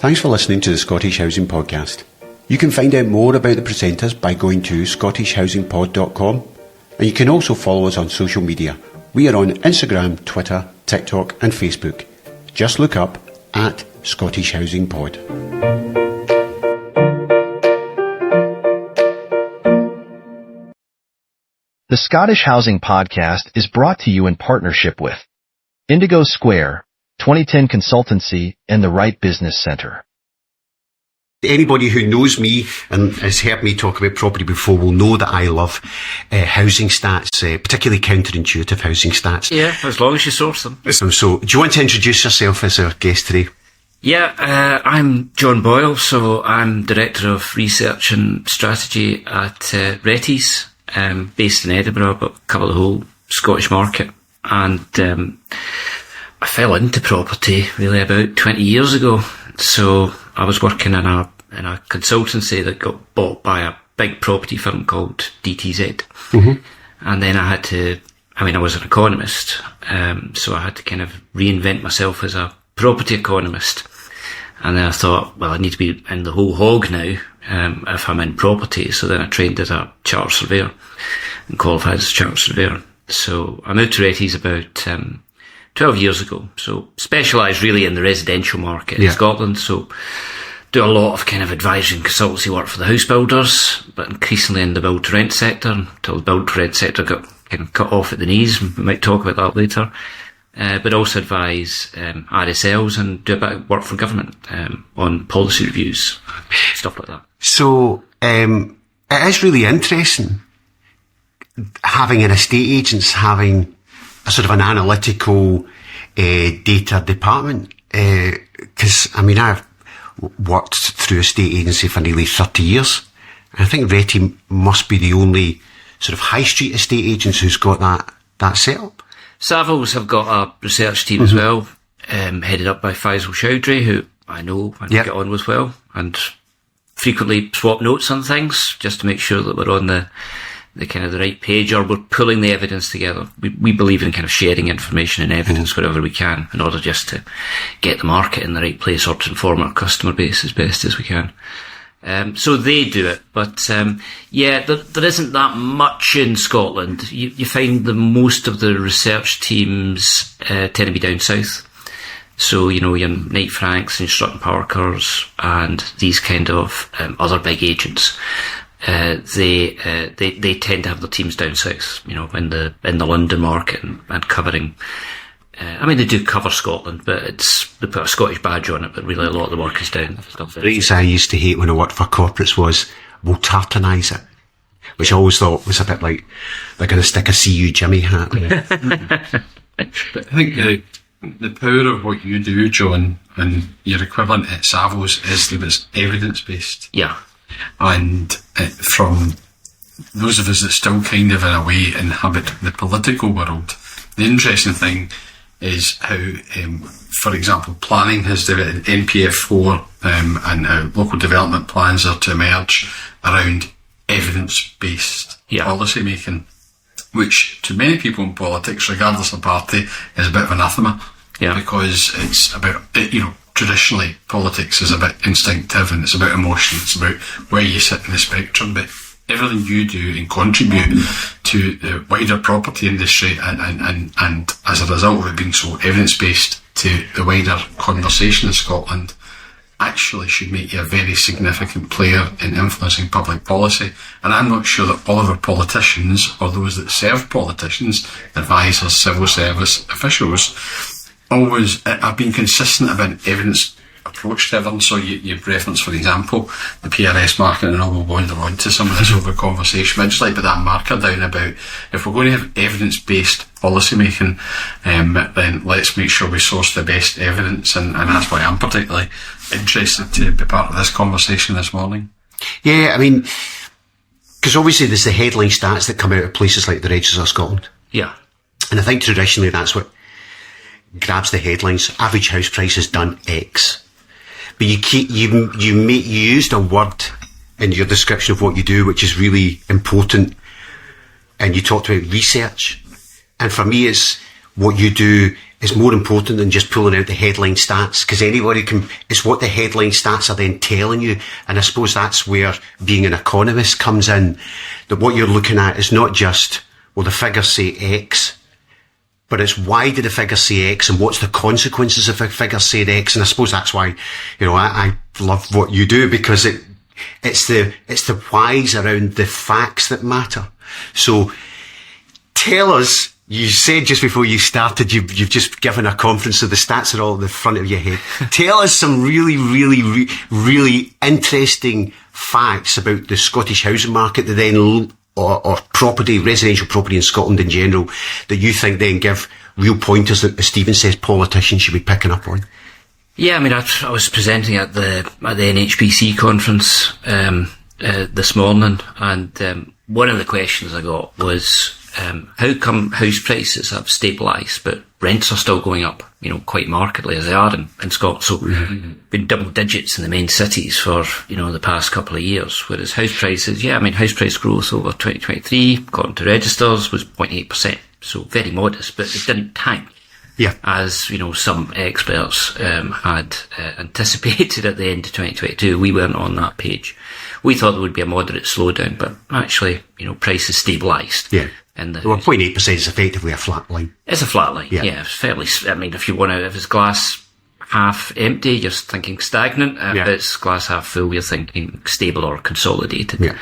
Thanks for listening to the Scottish Housing Podcast. You can find out more about the presenters by going to scottishhousingpod.com, and you can also follow us on social media. We are on Instagram, Twitter, TikTok and Facebook. Just look up at Scottish Housing Pod. The Scottish Housing Podcast is brought to you in partnership with Indigo Square, 2010 Consultancy, and the Right Business Centre. Anybody who knows me and has heard me talk about property before will know that I love housing stats, particularly counterintuitive housing stats. Yeah, as long as you source them. So, do you want to introduce yourself as our guest today? Yeah, I'm John Boyle, so I'm Director of Research and Strategy at Rettie's, based in Edinburgh, but cover the whole Scottish market. And I fell into property really about 20 years ago. So I was working in a consultancy that got bought by a big property firm called DTZ. Mm-hmm. And then I was an economist, so I had to kind of reinvent myself as a property economist. And then I thought, well, I need to be in the whole hog now, if I'm in property. So then I trained as a chartered surveyor and qualified as a chartered surveyor. So I moved to Rettie's about 12 years ago. So specialise really in the residential market in Scotland. So do a lot of kind of advisory and consultancy work for the house builders, but increasingly in the build to rent sector until the build to rent sector got kind of cut off at the knees. We might talk about that later. But also advise RSLs and do a bit of work for government on policy reviews, stuff like that. So it is really interesting having an estate agents having a sort of an analytical data department, because I've worked through a estate agency for nearly 30 years. I think Rettie must be the only sort of high street estate agents who's got that set up. Savills have got a research team as well, headed up by Faisal Chowdhury, who I know and get on with well, and frequently swap notes on things just to make sure that we're on the kind of the right page, or we're pulling the evidence together. We believe in kind of sharing information and evidence wherever we can in order just to get the market in the right place or to inform our customer base as best as we can. So they do it, but there isn't that much in Scotland. You find that most of the research teams tend to be down south. So, your Knight Franks and Strutton Parkers and these kind of other big agents. They tend to have their teams down south, in the London market and covering. They do cover Scotland, but they put a Scottish badge on it, but really a lot of the work is down. The phrase I used to hate when I worked for corporates was, we'll tartanise it, which I always thought was a bit like they're going to stick a CU Jimmy hat on it. But I think the power of what you do, John, and your equivalent at Savills is that it's evidence-based. Yeah. And from those of us that still kind of in a way inhabit the political world, the interesting thing is how, for example, planning has developed NPF4 and how local development plans are to emerge around evidence-based policy making, which to many people in politics, regardless of party, is a bit of anathema. Yeah. Because it's about, traditionally politics is a bit instinctive and it's about emotion, it's about where you sit in the spectrum, but everything you do and contribute to the wider property industry and as a result of it being so evidence-based to the wider conversation in Scotland actually should make you a very significant player in influencing public policy. And I'm not sure that all of our politicians or those that serve politicians, advisors, civil service officials, always have been consistent about an evidence approach to everything. So you've referenced, for example, the PRS market, and I will wander on to some of this over conversation. I'd just like to put that marker down about if we're going to have evidence-based policy making, then let's make sure we source the best evidence, and that's why I'm particularly interested to be part of this conversation this morning. Yeah, because obviously there's the headline stats that come out of places like the Register of Scotland. Yeah. And I think traditionally that's what grabs the headlines. Average house price is done X. But you used a word in your description of what you do, which is really important. And you talked about research. And for me, it's what you do is more important than just pulling out the headline stats, because anybody can, it's what the headline stats are then telling you. And I suppose that's where being an economist comes in, that what you're looking at is not just, well, the figures say X, but it's why did the figures say X and what's the consequences if a figure said X. And I suppose that's why, I love what you do, because it's the whys around the facts that matter. So tell us, you said just before you started, you've just given a conference, so the stats are all at the front of your head. Tell us some really, really, really interesting facts about the Scottish housing market that then, or property, residential property in Scotland in general, that you think then give real pointers that, as Stephen says, politicians should be picking up on. Yeah, I mean, I was presenting at the NHBC conference this morning, and one of the questions I got was, how come house prices have stabilised but rents are still going up, quite markedly, as they are in Scotland? So been double digits in the main cities for, the past couple of years, whereas house prices, house price growth over 2023, according to registers, was 0.8%. So very modest, but it didn't tank. Yeah. As, some experts had anticipated at the end of 2022. We weren't on that page. We thought there would be a moderate slowdown, but actually, prices stabilised. Yeah. Well, 0.8% is effectively a flat line. It's a flat line, yeah. It's fairly, if it's glass half empty, you're thinking stagnant. If it's glass half full, you're thinking stable or consolidated. Yeah.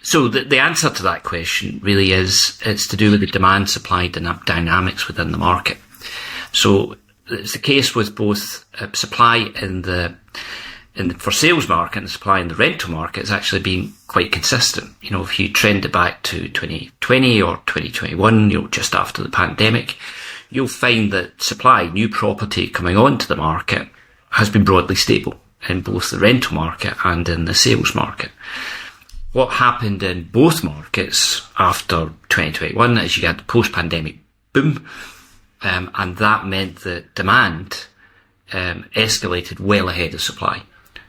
So the answer to that question really is, it's to do with the demand-supply dynamics within the market. So it's the case with both supply in the for sales market and the supply in the rental market has actually been quite consistent. If you trend it back to 2020 or 2021, just after the pandemic, you'll find that supply, new property coming onto the market, has been broadly stable in both the rental market and in the sales market. What happened in both markets after 2021 is you had the post-pandemic boom, and that meant that demand escalated well ahead of supply.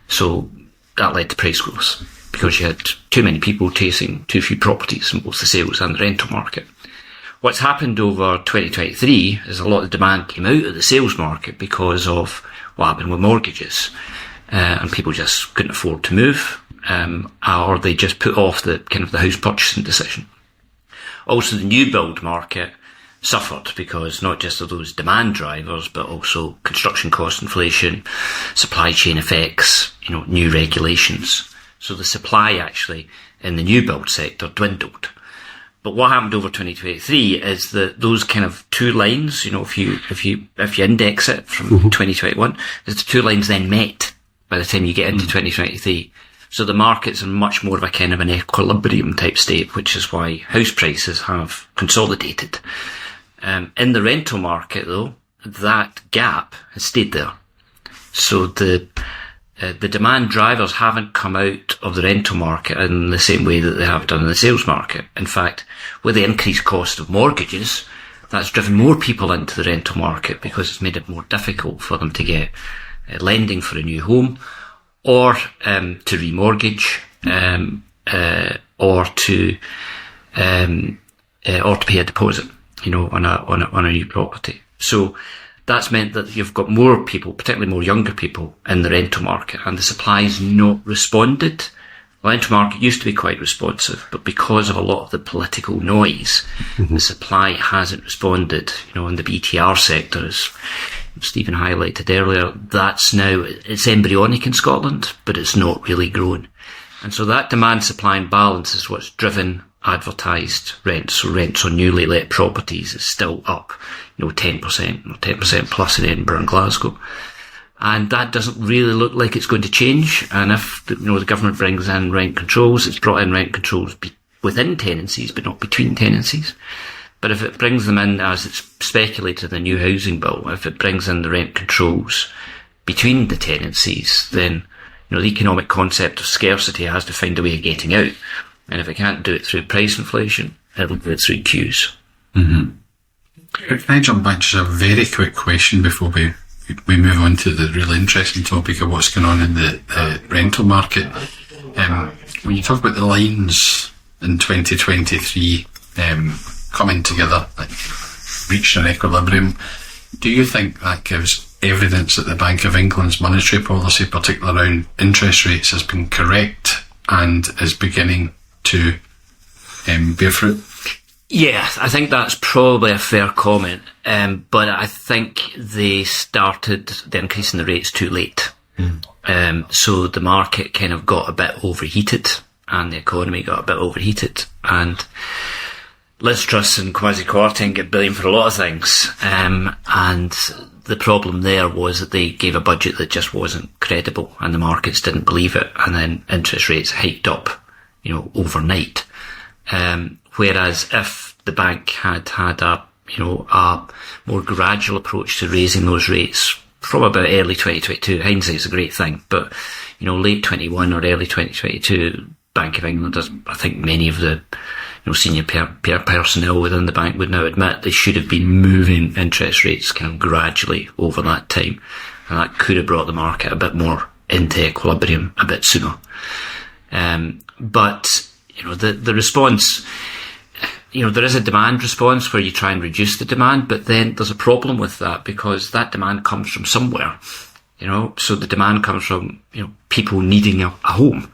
So that led to price growth, because you had too many people chasing too few properties in both the sales and the rental market. What's happened over 2023 is a lot of demand came out of the sales market because of what happened with mortgages, and people just couldn't afford to move, or they just put off the house purchasing decision. Also, the new build market suffered because not just of those demand drivers, but also construction cost inflation, supply chain effects, new regulations. So the supply actually in the new build sector dwindled. But what happened over 2023 is that those kind of two lines, if you index it from 2021, the two lines then met by the time you get into 2023. So the market's in much more of a kind of an equilibrium type state, which is why house prices have consolidated. In the rental market, though, that gap has stayed there. So the demand drivers haven't come out of the rental market in the same way that they have done in the sales market. In fact, with the increased cost of mortgages, that's driven more people into the rental market because it's made it more difficult for them to get lending for a new home, or to remortgage, or to pay a deposit, on a new property. So that's meant that you've got more people, particularly more younger people, in the rental market, and the supply's not responded. The rental market used to be quite responsive, but because of a lot of the political noise, the supply hasn't responded. In the BTR sector, as Stephen highlighted earlier, it's embryonic in Scotland, but it's not really grown. And so that demand, supply and balance is what's driven advertised rents. So rents on newly let properties is still up, 10%, or 10% plus in Edinburgh and Glasgow. And that doesn't really look like it's going to change. And if, the government brings in rent controls, it's brought in rent controls within tenancies, but not between tenancies. But if it brings them in, as it's speculated in the new housing bill, if it brings in the rent controls between the tenancies, then, the economic concept of scarcity has to find a way of getting out. And if it can't do it through price inflation, it'll do it through queues. Mm-hmm. Can I jump back to a very quick question before we move on to the really interesting topic of what's going on in the rental market? When you talk about the lines in 2023 coming together, like reaching an equilibrium, Do you think that gives evidence that the Bank of England's monetary policy, particularly around interest rates, has been correct and is beginning to bear fruit? Yeah, I think that's probably a fair comment, but I think they started the increase in the rates too late. So the market kind of got a bit overheated, and the economy got a bit overheated, and Liz Truss and Kwasi Kwarteng get blamed for a lot of things, and the problem there was that they gave a budget that just wasn't credible, and the markets didn't believe it, and then interest rates hiked up, overnight. Whereas if the bank had a more gradual approach to raising those rates from about early 2022, hindsight is a great thing, but, late 21 or early 2022, Bank of England, I think many of the senior personnel within the bank would now admit, they should have been moving interest rates kind of gradually over that time, and that could have brought the market a bit more into equilibrium a bit sooner. But the response, there is a demand response where you try and reduce the demand, but then there's a problem with that, because that demand comes from somewhere. So the demand comes from people needing a home,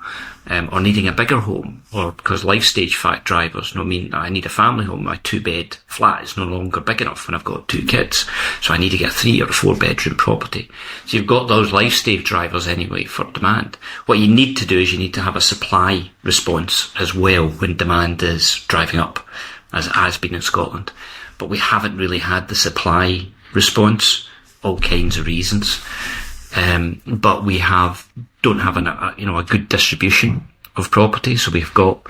or needing a bigger home, or because life stage fact drivers mean I need a family home. My 2-bed flat is no longer big enough when I've got 2 kids, so I need to get a 3 or 4 bedroom property. So you've got those life stage drivers anyway for demand. What you need to do is you need to have a supply response as well when demand is driving up, as it has been in Scotland. But we haven't really had the supply response, all kinds of reasons. But we don't have a good distribution of property. So we've got,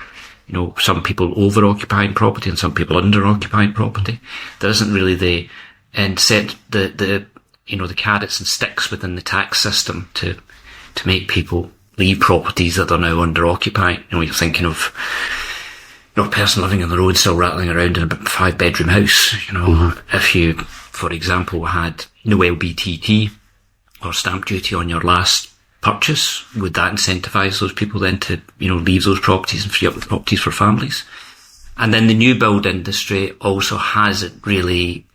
some people over occupying property and some people under occupying property. There isn't really the carrots and sticks within the tax system to make people leave properties that are now under occupied. You're thinking of, a person living on the road still rattling around in a 5-bedroom house. If you, for example, had no LBTT or stamp duty on your last purchase, would that incentivise those people then to, leave those properties and free up the properties for families? And then the new build industry also hasn't really,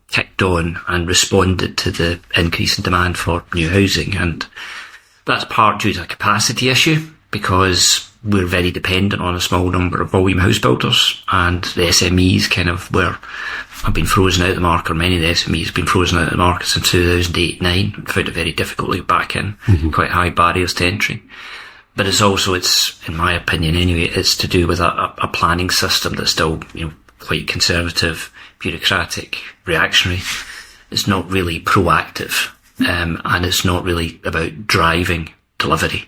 kicked on and responded to the increase in demand for new housing. And that's part due to a capacity issue, because we're very dependent on a small number of volume house builders, and the SMEs have been frozen out of the market, or many of the SMEs have been frozen out of the market since 2008-9, and found it very difficult to get back in, quite high barriers to entry. But it's, in my opinion anyway, it's to do with a planning system that's still, quite conservative, bureaucratic, reactionary. It's not really proactive, and it's not really about driving delivery,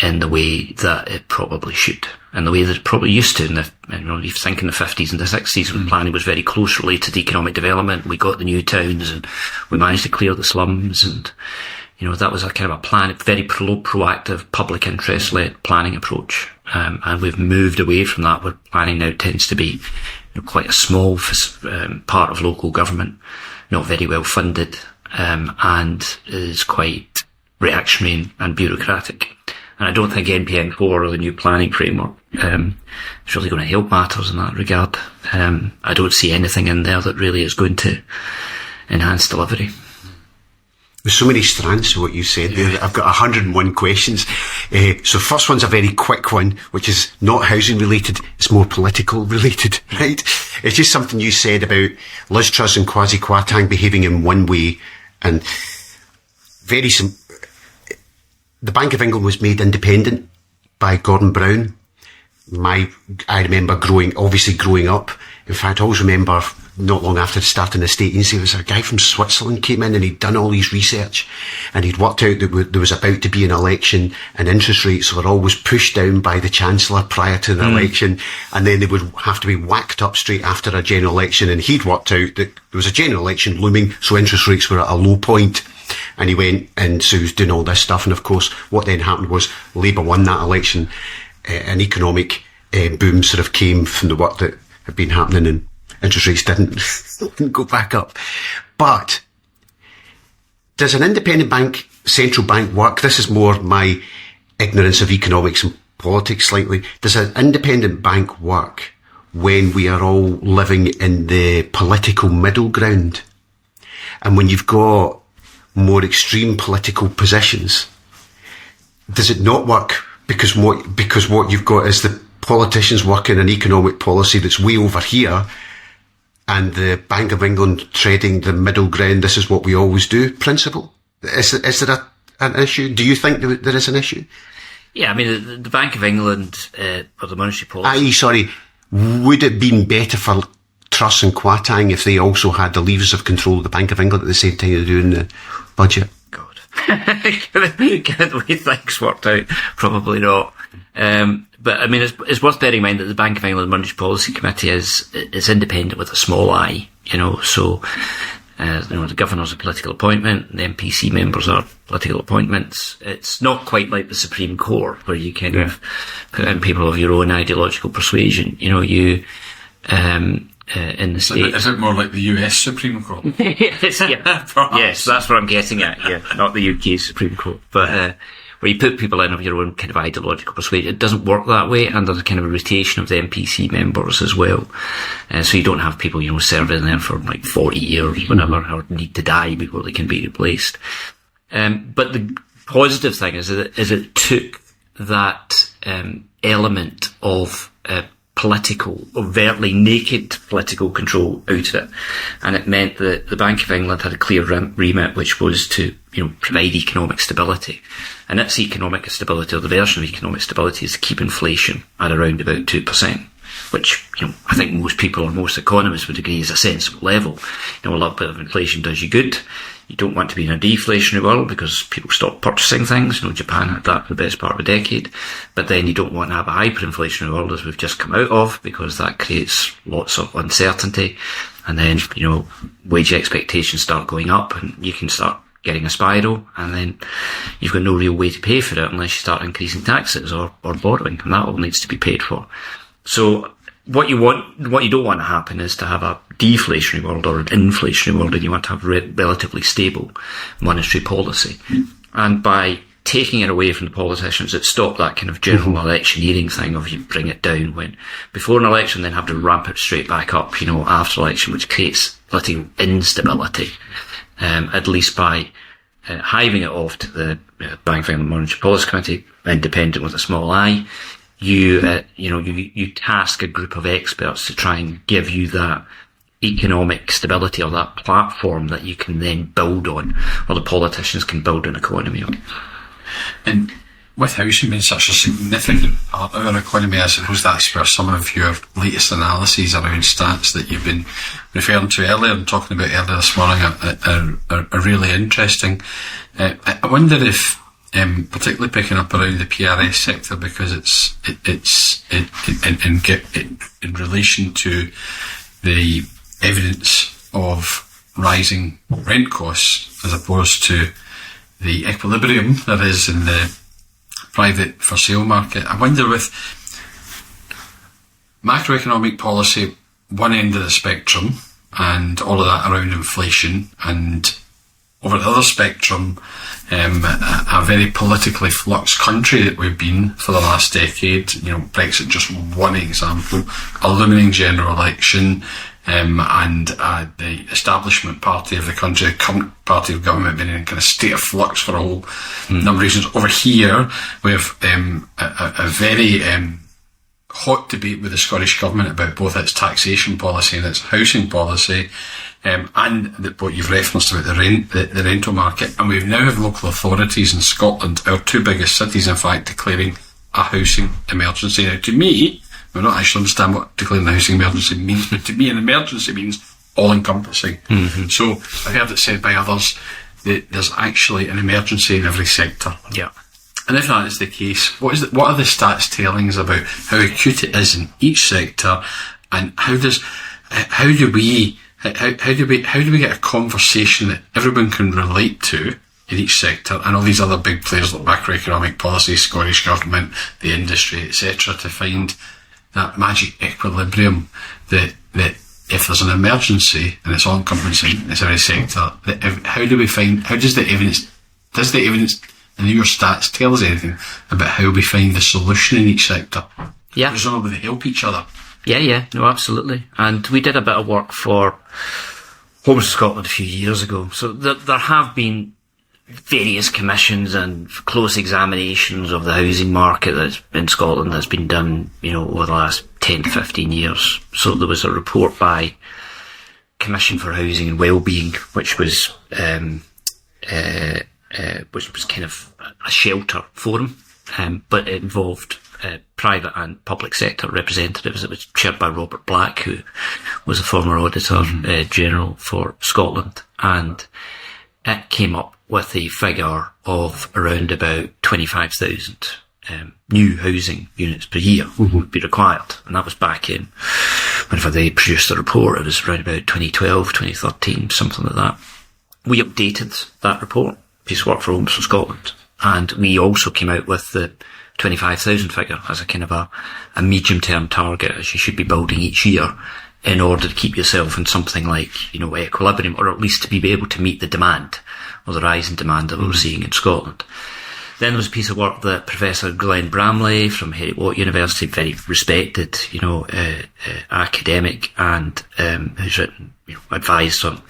in the way that it probably should, and the way that it probably used to. You think in the 50s and the 60s, when planning was very close related to economic development, we got the new towns and we managed to clear the slums, and that was a kind of a very proactive, public interest-led planning approach. And we've moved away from that, where planning now tends to be quite a small part of local government, not very well funded, and is quite reactionary and bureaucratic. And I don't think NPN4 or the new planning framework is really going to help matters in that regard. I don't see anything in there that really is going to enhance delivery. There's so many strands to what you said there. I've got 101 questions. So first one's a very quick one, which is not housing related. It's more political related, right? It's just something you said about Liz Truss and Kwasi Kwarteng behaving in one way, and the Bank of England was made independent by Gordon Brown. I remember growing up. In fact, I always remember not long after starting the state agency, there was a guy from Switzerland came in and he'd done all his research, and he'd worked out that there was about to be an election, and interest rates were always pushed down by the Chancellor prior to the election, and then they would have to be whacked up straight after a general election. And he'd worked out that there was a general election looming, so interest rates were at a low point. And he went, and so he was doing all this stuff. And of course, what then happened was Labour won that election. An economic boom sort of came from the work that had been happening, and interest rates didn't go back up. But does an independent central bank work? This is more my ignorance of economics and politics slightly. Does an independent bank work when we are all living in the political middle ground And when you've got more extreme political positions, does it not work? Because what you've got is the politicians working an economic policy that's way over here, and the Bank of England treading the middle ground. This is what we always do principle. Is there an issue? Do you think there is an issue? Yeah, I mean, the Bank of England, or the monetary policy. Would it have been better for Truss and Kwarteng if they also had the levers of control of the Bank of England at the same time they're doing the budget? God. Given the way things worked out, probably not. But I mean, it's worth bearing in mind that the Bank of England Monetary Policy Committee is independent with a small I, so, the governor's a political appointment, the MPC members are political appointments. It's not quite like the Supreme Court, where you kind of put in people of your own ideological persuasion. In the States. Is it more like the US Supreme Court? Yes, yes, that's what I'm getting at, not the UK Supreme Court. But, where you put people in of your own kind of ideological persuasion. It doesn't work that way, and there's a kind of a rotation of the MPC members as well. So you don't have people, serving there for like 40 years, whatever, or need to die before they can be replaced. But the positive thing is that it took that element of political, overtly naked political control out of it. And it meant that the Bank of England had a clear remit, which was to, provide economic stability. And its economic stability, or the version of economic stability, is to keep inflation at around about 2%, which, I think most people or most economists would agree is a sensible level. A little bit of inflation does you good. You don't want to be in a deflationary world because people stop purchasing things. Japan had that for the best part of a decade. But then you don't want to have a hyperinflationary world as we've just come out of, because that creates lots of uncertainty. And then, wage expectations start going up and you can start getting a spiral, and then you've got no real way to pay for it unless you start increasing taxes or borrowing, and that all needs to be paid for. So what you don't want to happen is to have a deflationary world or an inflationary world, and you want to have relatively stable monetary policy. And by taking it away from the politicians, it stopped that kind of general electioneering thing of you bring it down when before an election, then have to ramp it straight back up, after election, which creates political instability. At least by hiving it off to the Bank of England Monetary Policy Committee, independent with a small I, you task a group of experts to try and give you that economic stability, or that platform that you can then build on, or the politicians can build an economy on. And with housing being such a significant part of our economy, I suppose that's where some of your latest analyses around stats that you've been referring to earlier and talking about earlier this morning are really interesting. I wonder if, particularly picking up around the PRS sector, because it's in relation to the evidence of rising rent costs as opposed to the equilibrium there is in the private for sale market. I wonder, with macroeconomic policy, one end of the spectrum, and all of that around inflation, and over the other spectrum, a very politically flux country that we've been for the last decade. Brexit just one example, a looming general election, and the establishment party of the country, the current party of government, been in kind of state of flux for a whole number of reasons. Over here, we have a very hot debate with the Scottish Government about both its taxation policy and its housing policy, and what you've referenced about the rental market. And we now have local authorities in Scotland, our two biggest cities, in fact, declaring a housing emergency. Now, to me, I don't actually understand what declaring a housing emergency means, but to me an emergency means all-encompassing. So I've heard it said by others that there's actually an emergency in every sector. Yeah. And if that is the case, what are the stats telling us about how acute it is in each sector, and how do we get a conversation that everyone can relate to in each sector, and all these other big players like macroeconomic policy, Scottish Government, the industry, etc., to find that magic equilibrium that if there's an emergency and it's all encompassing, it's every sector, does the evidence and your stats tell us anything about how we find the solution in each sector? Yeah. Presumably they help each other. Yeah, no, absolutely. And we did a bit of work for Homes for Scotland a few years ago. So there have been various commissions and close examinations of the housing market that's in Scotland that's been done, over the last 10 to 15 years. So there was a report by Commission for Housing and Wellbeing, which was kind of a shelter forum, but it involved private and public sector representatives. It was chaired by Robert Black, who was a former Auditor General for Scotland, and it came up with a figure of around about 25,000 new housing units per year would be required. And that was back in, whenever they produced the report, it was around about 2012, 2013, something like that. We updated that report, piece of work for Homes for Scotland, and we also came out with the 25,000 figure as a kind of a medium-term target, as you should be building each year in order to keep yourself in something like, equilibrium, or at least to be able to meet the demand, or the rise in demand that we're seeing in Scotland. Then there was a piece of work that Professor Glenn Bramley from Heriot-Watt University, very respected, academic, and who's written, advised on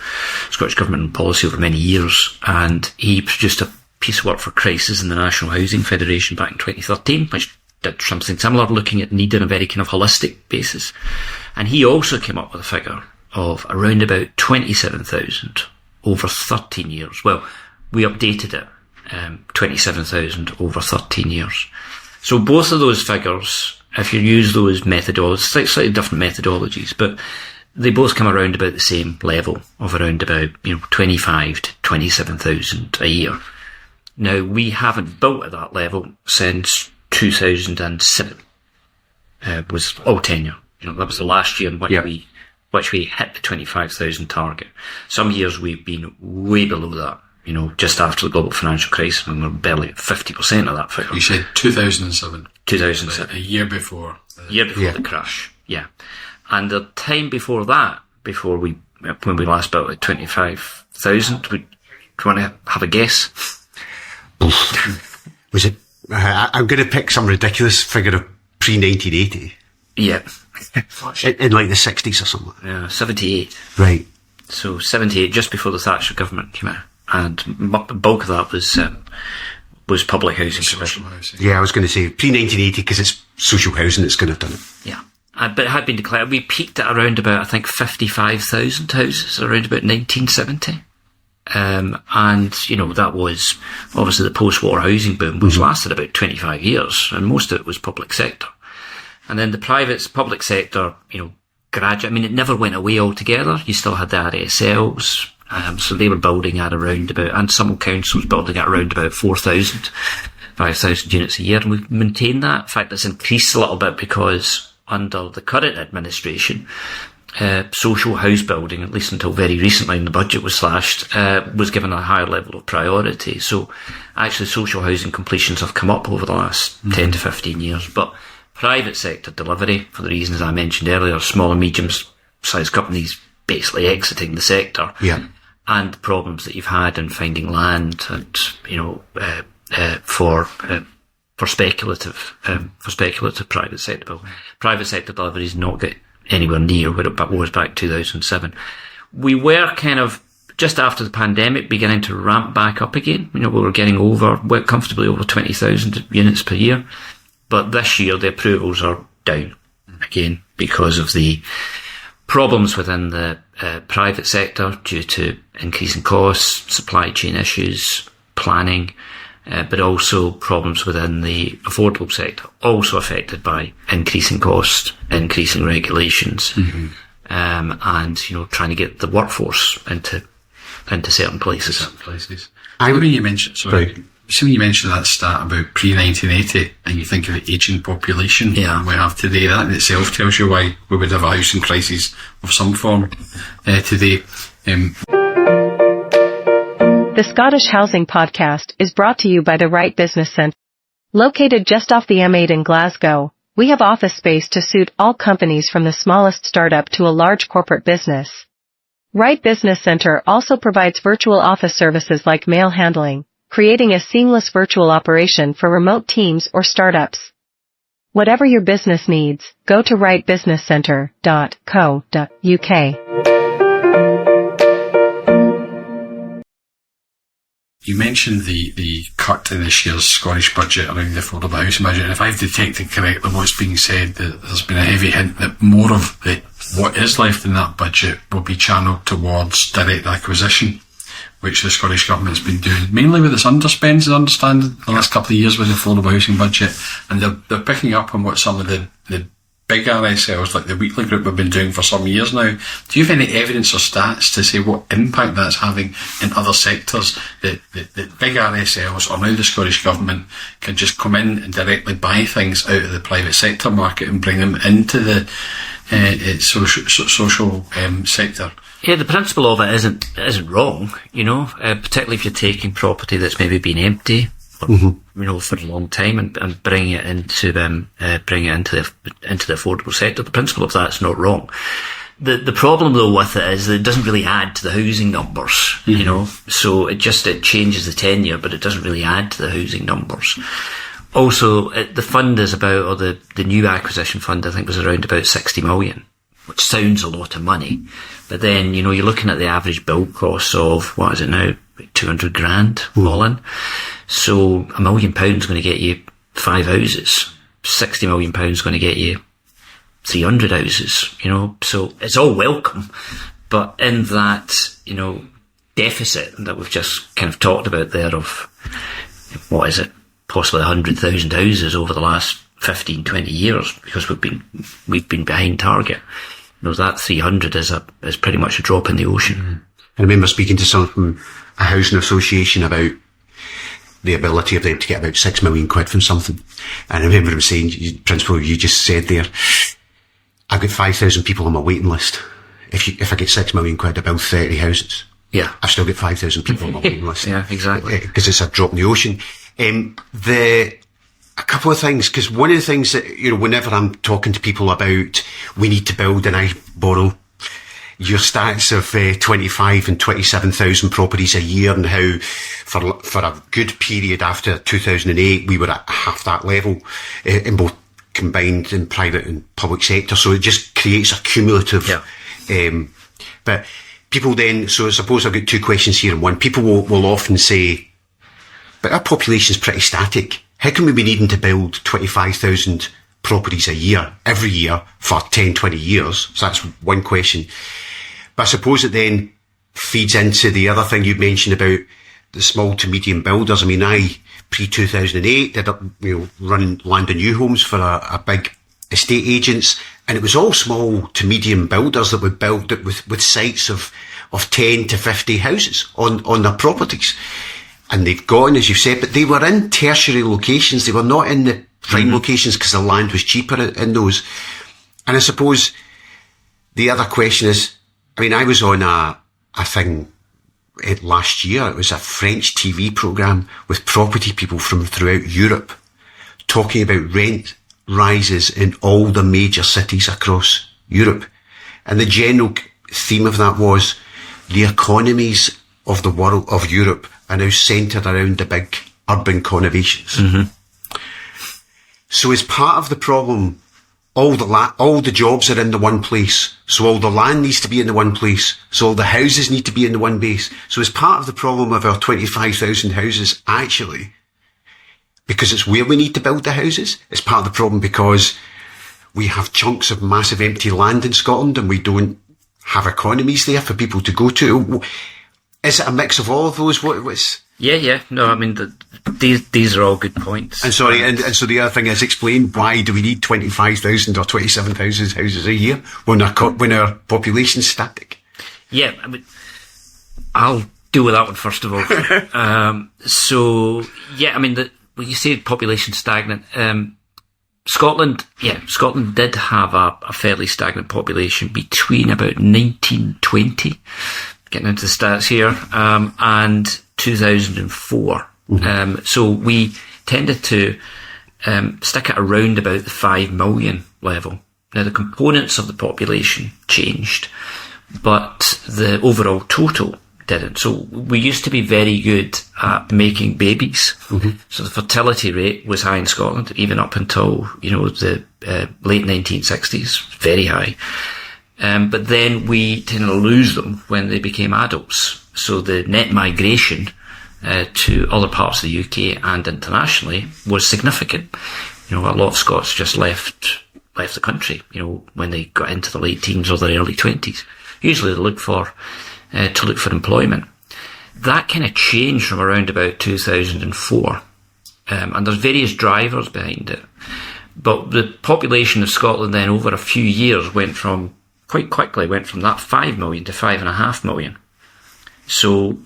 Scottish Government and policy over many years, and he produced a piece of work for Crisis in the National Housing Federation back in 2013, which did something similar, looking at need on a very kind of holistic basis. And he also came up with a figure of around about 27,000 over 13 years. Well, we updated it, 27,000 over 13 years. So both of those figures, if you use those methodologies, slightly different methodologies, but they both come around about the same level of around about, 25 to 27,000 a year. Now, we haven't built at that level since 2007, was all tenure. That was the last year in which we hit the 25,000 target. Some years we've been way below that, just after the global financial crisis, when we were barely at 50% of that figure. You said 2007. 2007. A year before. The crash, yeah. And the time before that, when we last built at 25,000, do you want to have a guess? Was it? I'm going to pick some ridiculous figure of pre-1980. Yeah. in like the 60s or something. Yeah, 78. Right. So 78, just before the Thatcher government came out, and the bulk of that was public housing provision. Yeah, I was going to say pre-1980 because it's social housing that's going to have done it. Yeah. But it had been declared. We peaked at around about, I think, 55,000 houses around about 1970. And, that was obviously the post-war housing boom, which lasted about 25 years, and most of it was public sector. And then the public sector, gradually, it never went away altogether. You still had the RSLs, so they were building at around about, and some councils building at around about 4,000, 5,000 units a year, and we've maintained that. In fact, it's increased a little bit because under the current administration, social house building, at least until very recently, and the budget was slashed, was given a higher level of priority. So actually social housing completions have come up over the last 10 to 15 years. But private sector delivery, for the reasons I mentioned earlier, small and medium-sized companies basically exiting the sector, and the problems that you've had in finding land and, for speculative private sector building. Private sector delivery is not get anywhere near where it was back 2007. We were kind of, just after the pandemic, beginning to ramp back up again. We were getting comfortably over 20,000 units per year. But this year, the approvals are down again because of the problems within the private sector due to increasing costs, supply chain issues, planning, but also problems within the affordable sector, also affected by increasing costs, increasing regulations, and trying to get the workforce into certain places. When you mentioned that stat about pre-1980, and you think of the ageing population we have today, that in itself tells you why we would have a housing crisis of some form today. The Scottish Housing Podcast is brought to you by the Right Business Centre. Located just off the M8 in Glasgow, we have office space to suit all companies from the smallest startup to a large corporate business. Right Business Centre also provides virtual office services like mail handling, creating a seamless virtual operation for remote teams or startups. Whatever your business needs, go to rightbusinesscentre.co.uk. You mentioned the cut in this year's Scottish budget around the affordable housing budget, and if I've detected correctly what's being said, that there's been a heavy hint that more of what is left in that budget will be channelled towards direct acquisition, which the Scottish Government's been doing, mainly with its underspends, as I understand, the last couple of years with the affordable housing budget, and they're picking up on what some of the big RSLs, like the Weekly Group, have been doing for some years now. Do you have any evidence or stats to say what impact that's having in other sectors, that big RSLs, or now the Scottish Government, can just come in and directly buy things out of the private sector market and bring them into the social sector? Yeah, the principle of it isn't wrong, particularly if you're taking property that's maybe been empty, for a long time, and bring it into the affordable sector. The principle of that's not wrong. The problem though with it is that it doesn't really add to the housing numbers, so it changes the tenure, but it doesn't really add to the housing numbers. Also, the fund is about, or the new acquisition fund, I think, was around about 60 million, which sounds a lot of money. But then, you're looking at the average build cost of, what is it now, 200 grand all in. So £1 million going to get you 5 houses. £60 million going to get you 300 houses, So it's all welcome. But in that, deficit that we've just kind of talked about there of, what is it, possibly 100,000 houses over the last 15, 20 years, because we've been behind target. That 300 is pretty much a drop in the ocean. I remember speaking to someone from a housing association about the ability of them to get about £6 million from something. And I remember him saying, Principal, you just said there, I've got 5,000 people on my waiting list. If I get £6 million, I build 30 houses. Yeah. I've still got 5,000 people on my waiting list. Yeah, exactly. Because it's a drop in the ocean. A couple of things, because one of the things that, whenever I'm talking to people about we need to build, and I borrow your stats of 25 and 27,000 properties a year, and how for a good period after 2008 we were at half that level in both combined in private and public sector, so it just creates a cumulative but people then, so I suppose I've got two questions here in one. People will often say, but our population's pretty static. How can we be needing to build 25,000 properties a year, every year, for 10, 20 years? So that's one question. But I suppose it then feeds into the other thing you mentioned about the small to medium builders. I mean, I, pre-2008, did run land and new homes for a big estate agents, and it was all small to medium builders that would build it with sites of 10 to 50 houses on their properties. And they've gone, as you've said, but they were in tertiary locations. They were not in the prime locations because the land was cheaper in those. And I suppose the other question is, I mean, I was on a thing last year. It was a French TV programme with property people from throughout Europe talking about rent rises in all the major cities across Europe. And the general theme of that was the economies of the world, of Europe, are now centred around the big urban conurbations. So as part of the problem, all the jobs are in the one place. So all the land needs to be in the one place. So all the houses need to be in the one base. So as part of the problem of our 25,000 houses, actually, because it's where we need to build the houses, it's part of the problem because we have chunks of massive empty land in Scotland and we don't have economies there for people to go to. Is it a mix of all of those? What's... Yeah. No, I mean, these are all good points. And sorry, and so the other thing is, explain why do we need 25,000 or 27,000 houses a year when our population's static? Yeah, I mean, I'll deal with that one first of all. So, yeah, I mean, when you say population stagnant, Scotland did have a fairly stagnant population between about 1920, getting into the stats here, and 2004. So we tended to stick at around about the 5 million level. Now the components of the population changed, but the overall total didn't. So we used to be very good at making babies. So the fertility rate was high in Scotland, even up until, the late 1960s, very high. But then we tended to lose them when they became adults. So the net migration to other parts of the UK and internationally was significant. A lot of Scots just left the country, when they got into the late teens or their early 20s. Usually they look for employment. That kind of changed from around about 2004. And there's various drivers behind it. But the population of Scotland then over a few years quite quickly went from that 5 million to 5.5 million. So,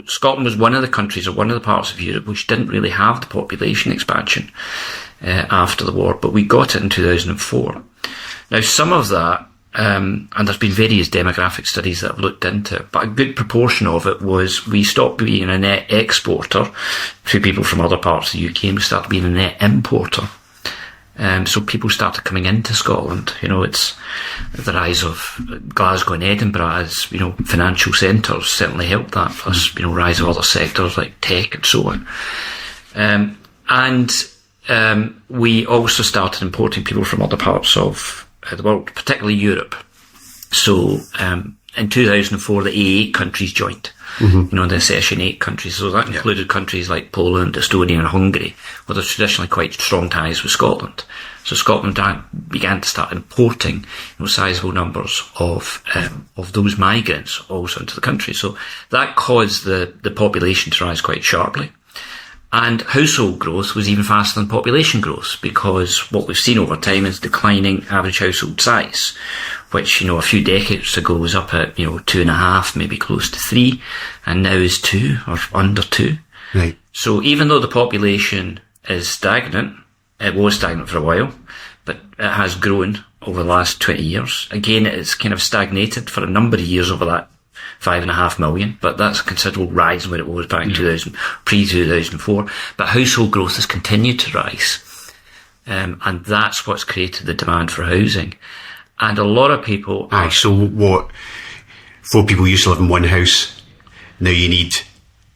Scotland was one of the countries or one of the parts of Europe which didn't really have the population expansion after the war, but we got it in 2004. Now, some of that, and there's been various demographic studies that have looked into it, but a good proportion of it was we stopped being a net exporter to people from other parts of the UK and we started being a net importer. So people started coming into Scotland. It's the rise of Glasgow and Edinburgh as, financial centres certainly helped that, plus, rise of other sectors like tech and so on. And we also started importing people from other parts of the world, particularly Europe. So in 2004, the A8 countries joined. The Session 8 countries. So that included countries like Poland, Estonia and Hungary, with there's traditionally quite strong ties with Scotland. So Scotland began to start importing sizable numbers of those migrants also into the country. So that caused the population to rise quite sharply. And household growth was even faster than population growth, because what we've seen over time is declining average household size, which, a few decades ago was up at, 2.5, maybe close to 3, and now is 2 or under 2. Right. So even though the population is stagnant, it was stagnant for a while, but it has grown over the last 20 years. Again, it's kind of stagnated for a number of years over that 5.5 million, but that's a considerable rise in what it was back in pre-2004. But household growth has continued to rise. And that's what's created the demand for housing. And a lot of people... So what? 4 people used to live in one house. Now you need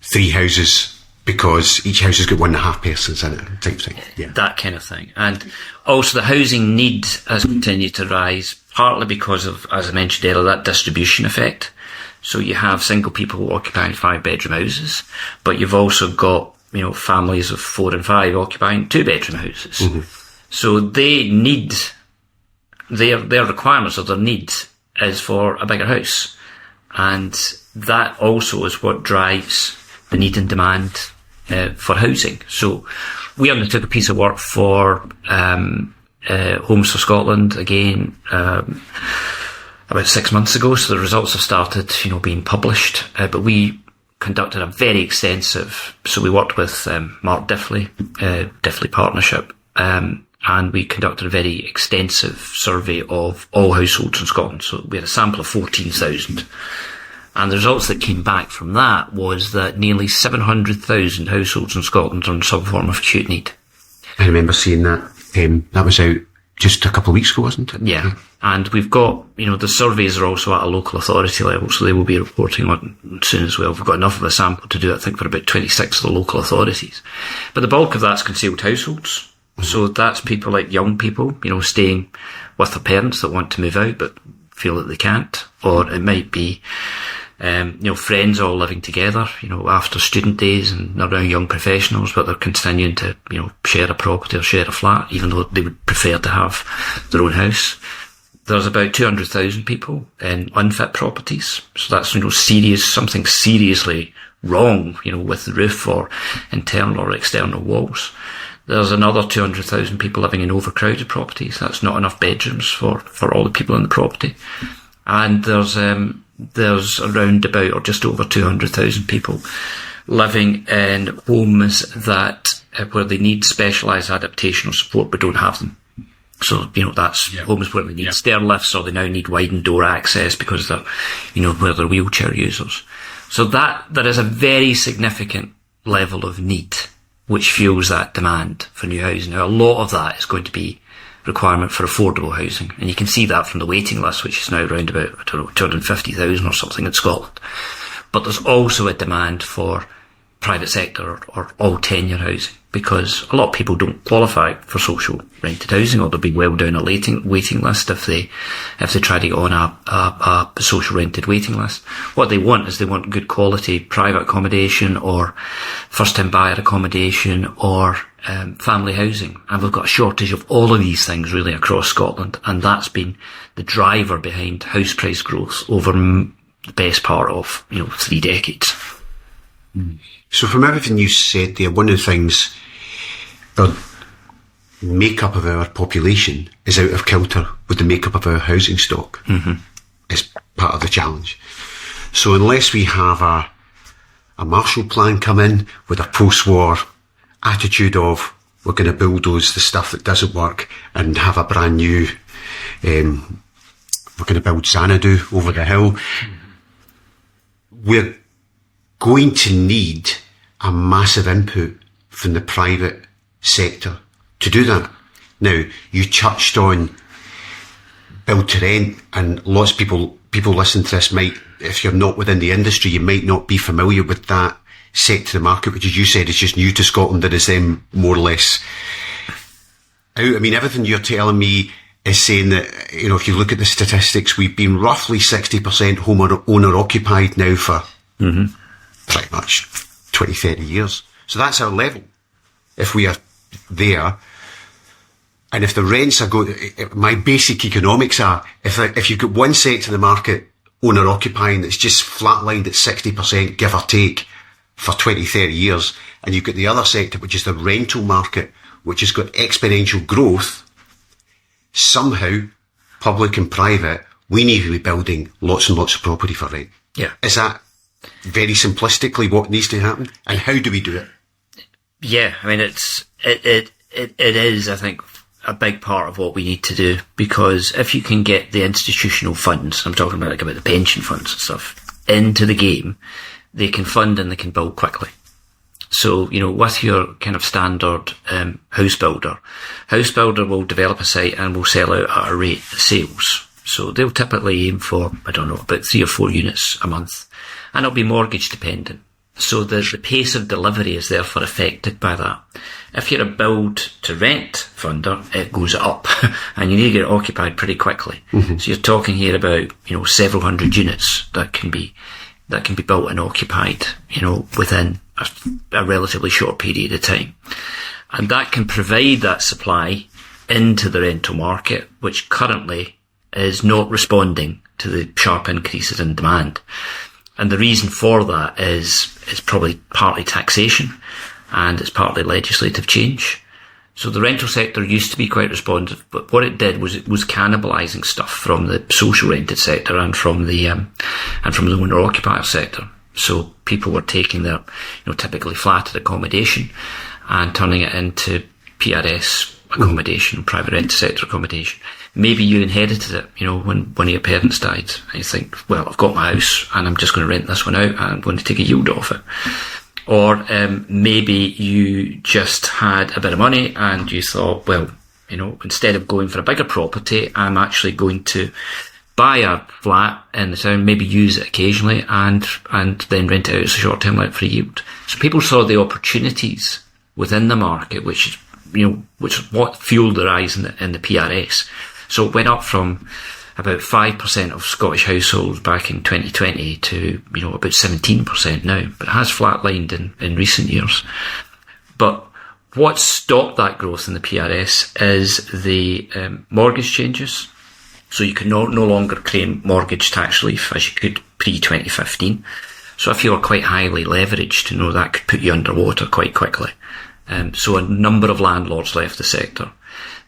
3 houses because each house has got 1.5 persons in it, type thing. Yeah. That kind of thing. And also the housing need has continued to rise, partly because of, as I mentioned earlier, that distribution effect. So you have single people occupying 5-bedroom houses, but you've also got, families of 4 and 5 occupying 2-bedroom houses. So they need, their requirements or their need is for a bigger house. And that also is what drives the need and demand for housing. So we undertook a piece of work for Homes for Scotland, again, about 6 months ago, so the results have started, being published. But we conducted a very extensive, so we worked with Mark Diffley, Diffley Partnership, and we conducted a very extensive survey of all households in Scotland. So we had a sample of 14,000. And the results that came back from that was that nearly 700,000 households in Scotland are in some form of acute need. I remember seeing that. That was out just a couple of weeks ago, wasn't it? Yeah. And we've got, the surveys are also at a local authority level, so they will be reporting on soon as well. We've got enough of a sample to do, I think, for about 26 of the local authorities. But the bulk of that's concealed households. So that's people like young people, staying with their parents that want to move out but feel that they can't. Or it might be, friends all living together, after student days, and they're now young professionals, but they're continuing to, share a property or share a flat, even though they would prefer to have their own house. There's about 200,000 people in unfit properties. So that's, something seriously wrong, with the roof or internal or external walls. There's another 200,000 people living in overcrowded properties. That's not enough bedrooms for all the people in the property. And there's around about, or just over 200,000 people living in homes that, where they need specialised adaptation or support but don't have them. So, that's homes where they need stair lifts, or they now need widened door access because they're, where they're wheelchair users. So there is a very significant level of need which fuels that demand for new housing. Now, a lot of that is going to be requirement for affordable housing. And you can see that from the waiting list, which is now around about, 250,000 or something in Scotland. But there's also a demand for private sector or all tenure housing, because a lot of people don't qualify for social rented housing, or they'll be well down a waiting list if they try to get on a social rented waiting list. What they want is they want good quality private accommodation, or first time buyer accommodation, or family housing. And we've got a shortage of all of these things really across Scotland, and that's been the driver behind house price growth over the best part of 3 decades. So from everything you said there, one of the things, the makeup of our population is out of kilter with the makeup of our housing stock. Is part of the challenge. So unless we have a Marshall Plan come in with a post-war attitude of we're going to bulldoze the stuff that doesn't work and have a brand new, we're going to build Xanadu over the hill, we're going to need a massive input from the private sector to do that. Now, you touched on build to rent, and lots of people listening to this might, if you're not within the industry, you might not be familiar with that sector of the market, which, as you said, is just new to Scotland. That is them more or less out. I mean, everything you're telling me is saying that, if you look at the statistics, we've been roughly 60% owner occupied now for pretty much 20, 30 years. So that's our level. If we are there, and if the rents are going, my basic economics are, if you've got one sector of the market owner occupying that's just flatlined at 60%, give or take, for 20, 30 years, and you've got the other sector, which is the rental market, which has got exponential growth, somehow, public and private, we need to be building lots and lots of property for rent. Yeah. Is that very simplistically what needs to happen? And how do we do it? Yeah, I mean, it is, I think, a big part of what we need to do, because if you can get the institutional funds, I'm talking about the pension funds and stuff, into the game, they can fund and they can build quickly. So, with your kind of standard house builder will develop a site and will sell out at a rate of sales. So they'll typically aim for, about 3 or 4 units a month, and it'll be mortgage dependent. So the pace of delivery is therefore affected by that. If you're a build to rent funder, it goes up and you need to get it occupied pretty quickly. So you're talking here about, several hundred units that can be built and occupied, within a relatively short period of time. And that can provide that supply into the rental market, which currently is not responding to the sharp increases in demand. And the reason for that is probably partly taxation, and it's partly legislative change. So the rental sector used to be quite responsive, but what it did was it was cannibalising stuff from the social rented sector and from the owner occupier sector. So people were taking their, typically flatted accommodation and turning it into PRS accommodation, private rented sector accommodation. Maybe you inherited it, when one of your parents died, and you think, well, I've got my house and I'm just going to rent this one out and I'm going to take a yield off it. Or maybe you just had a bit of money and you thought, well, instead of going for a bigger property, I'm actually going to buy a flat in the town, maybe use it occasionally and then rent it out as a short-term let for a yield. So people saw the opportunities within the market, which is what fueled the rise in the PRS. So it went up from about 5% of Scottish households back in 2020 to, about 17% now, but it has flatlined in recent years. But what stopped that growth in the PRS is the mortgage changes. So you can no longer claim mortgage tax relief as you could pre-2015. So if you were quite highly leveraged, that could put you underwater quite quickly. So a number of landlords left the sector.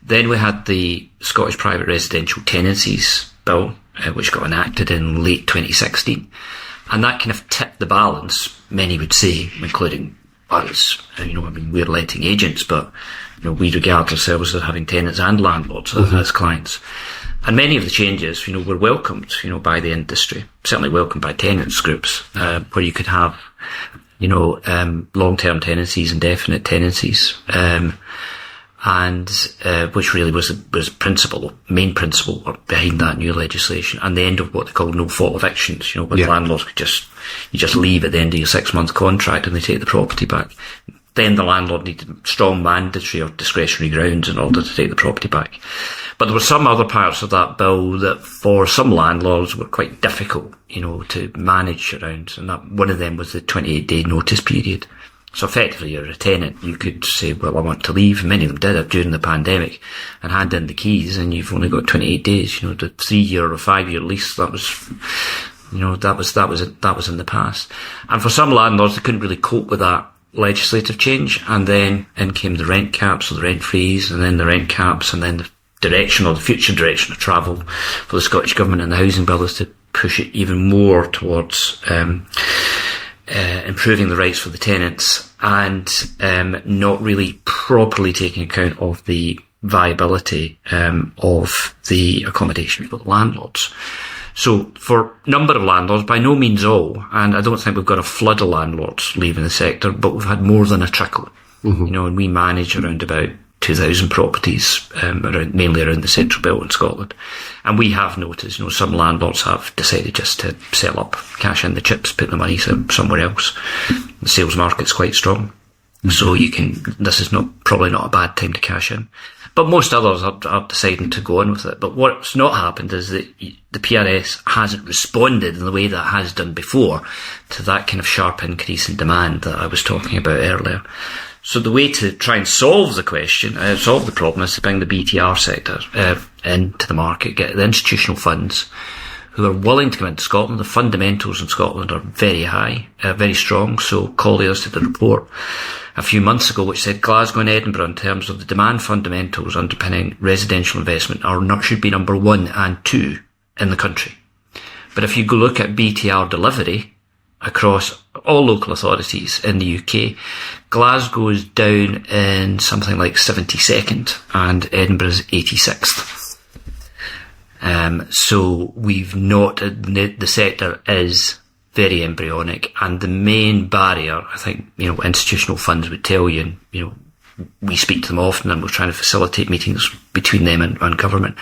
Then we had the Scottish Private Residential Tenancies Bill, which got enacted in late 2016. And that kind of tipped the balance, many would say, including us. We're letting agents, but we regard ourselves as having tenants and landlords as clients. And many of the changes, were welcomed, by the industry, certainly welcomed by tenants groups, where you could have, long-term tenancies, indefinite tenancies, and which really was the main principle behind that new legislation, and the end of what they call no-fault evictions, where landlords could you just leave at the end of your 6-month contract and they take the property back. then the landlord needed strong mandatory or discretionary grounds in order to take the property back. But there were some other parts of that bill that for some landlords were quite difficult, to manage around. And that one of them was the 28-day notice period. So effectively, you're a tenant. You could say, well, I want to leave. Many of them did it during the pandemic and hand in the keys, and you've only got 28 days. The 3-year or 5-year lease, that was in the past. And for some landlords, they couldn't really cope with that legislative change. And then in came the rent caps or the rent freeze, and then the rent caps, and then the direction or the future direction of travel for the Scottish Government and the Housing Bill is to push it even more towards improving the rights for the tenants and not really properly taking account of the viability of the accommodation for the landlords. So for a number of landlords, by no means all, and I don't think we've got a flood of landlords leaving the sector, but we've had more than a trickle. And we manage around about 2,000 properties, mainly around the central belt in Scotland. And we have noticed, some landlords have decided just to sell up, cash in the chips, put the money somewhere else. The sales market's quite strong. So this is probably not a bad time to cash in. But most others are deciding to go on with it. But what's not happened is that the PRS hasn't responded in the way that it has done before to that kind of sharp increase in demand that I was talking about earlier. So the way to try and solve the problem is to bring the BTR sector into the market, get the institutional funds who are willing to come into Scotland. The fundamentals in Scotland are very high, very strong. So Colliers did a report a few months ago which said Glasgow and Edinburgh, in terms of the demand fundamentals underpinning residential investment, should be number 1 and 2 in the country. But if you go look at BTR delivery across all local authorities in the UK, Glasgow is down in something like 72nd and Edinburgh's 86th. So the sector is very embryonic, and the main barrier, I think, institutional funds would tell you, and, we speak to them often and we're trying to facilitate meetings between them and government.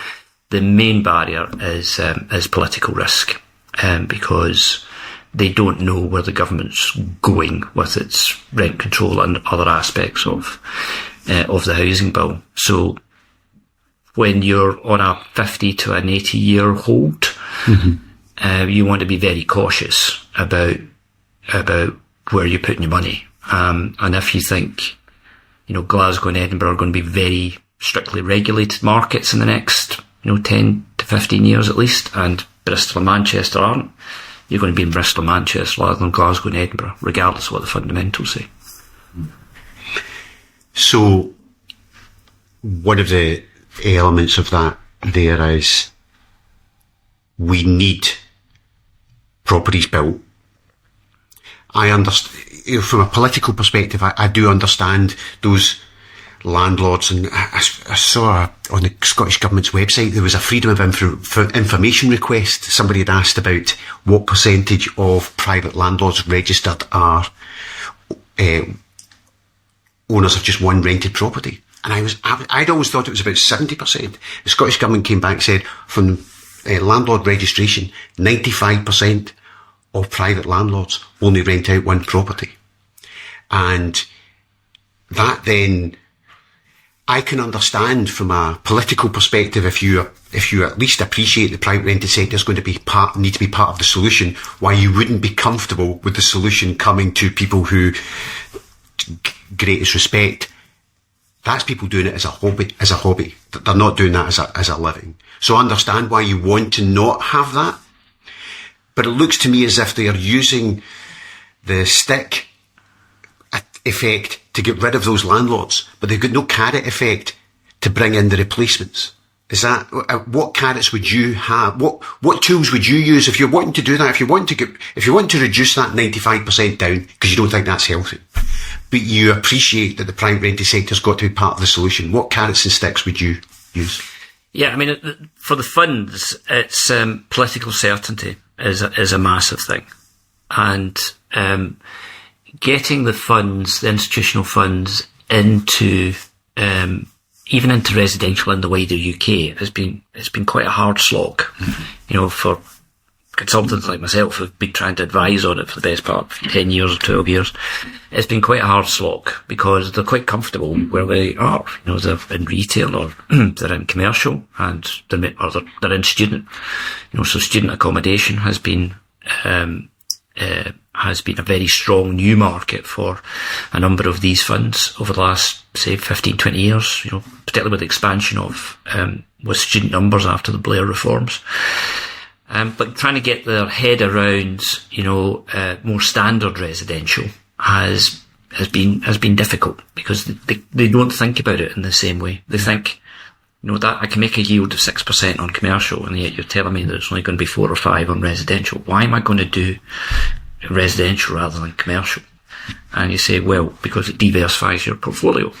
The main barrier is political risk, because they don't know where the government's going with its rent control and other aspects of the housing bill. So when you're on a 50 to an 80-year hold, you want to be very cautious about where you're putting your money. And if you think, Glasgow and Edinburgh are going to be very strictly regulated markets in the next, 10 to 15 years at least, and Bristol and Manchester aren't, you're going to be in Bristol and Manchester rather than Glasgow and Edinburgh, regardless of what the fundamentals say. So, one of the elements of that there is we need properties built. I understand, from a political perspective, I do understand those landlords, and I saw on the Scottish Government's website there was a freedom of information request. Somebody had asked about what percentage of private landlords registered are owners of just one rented property. And I'd always thought it was about 70%. The Scottish Government came back and said from landlord registration, 95% of private landlords only rent out one property. And that then, I can understand from a political perspective, if you at least appreciate the private rented sector is going to need to be part of the solution, why you wouldn't be comfortable with the solution coming to people who, greatest respect, that's people doing it as a hobby. They're not doing that as a living. So I understand why you want to not have that. But it looks to me as if they are using the stick effect to get rid of those landlords, but they've got no carrot effect to bring in the replacements. Is that, what carrots would you have? What tools would you use if you're wanting to do that? If you want to reduce that 95% down, because you don't think that's healthy, but you appreciate that the private rented sector's got to be part of the solution, what carrots and sticks would you use? Yeah, I mean, for the funds, it's political certainty is a massive thing, and getting the funds, the institutional funds, into even into residential in the wider UK it's been quite a hard slog, for consultants like myself who've been trying to advise on it for the best part of 10 years or 12 years, it's been quite a hard slog because they're quite comfortable where they are. They're in retail or they're in commercial and they're in student. So student accommodation has been a very strong new market for a number of these funds over the last, say, 15, 20 years, particularly with the expansion of, with student numbers after the Blair reforms. But trying to get their head around, more standard residential has been difficult because they don't think about it in the same way. They think, that I can make a yield of 6% on commercial, and yet you're telling me that it's only going to be 4 or 5 on residential. Why am I going to do residential rather than commercial? And you say, well, because it diversifies your portfolio.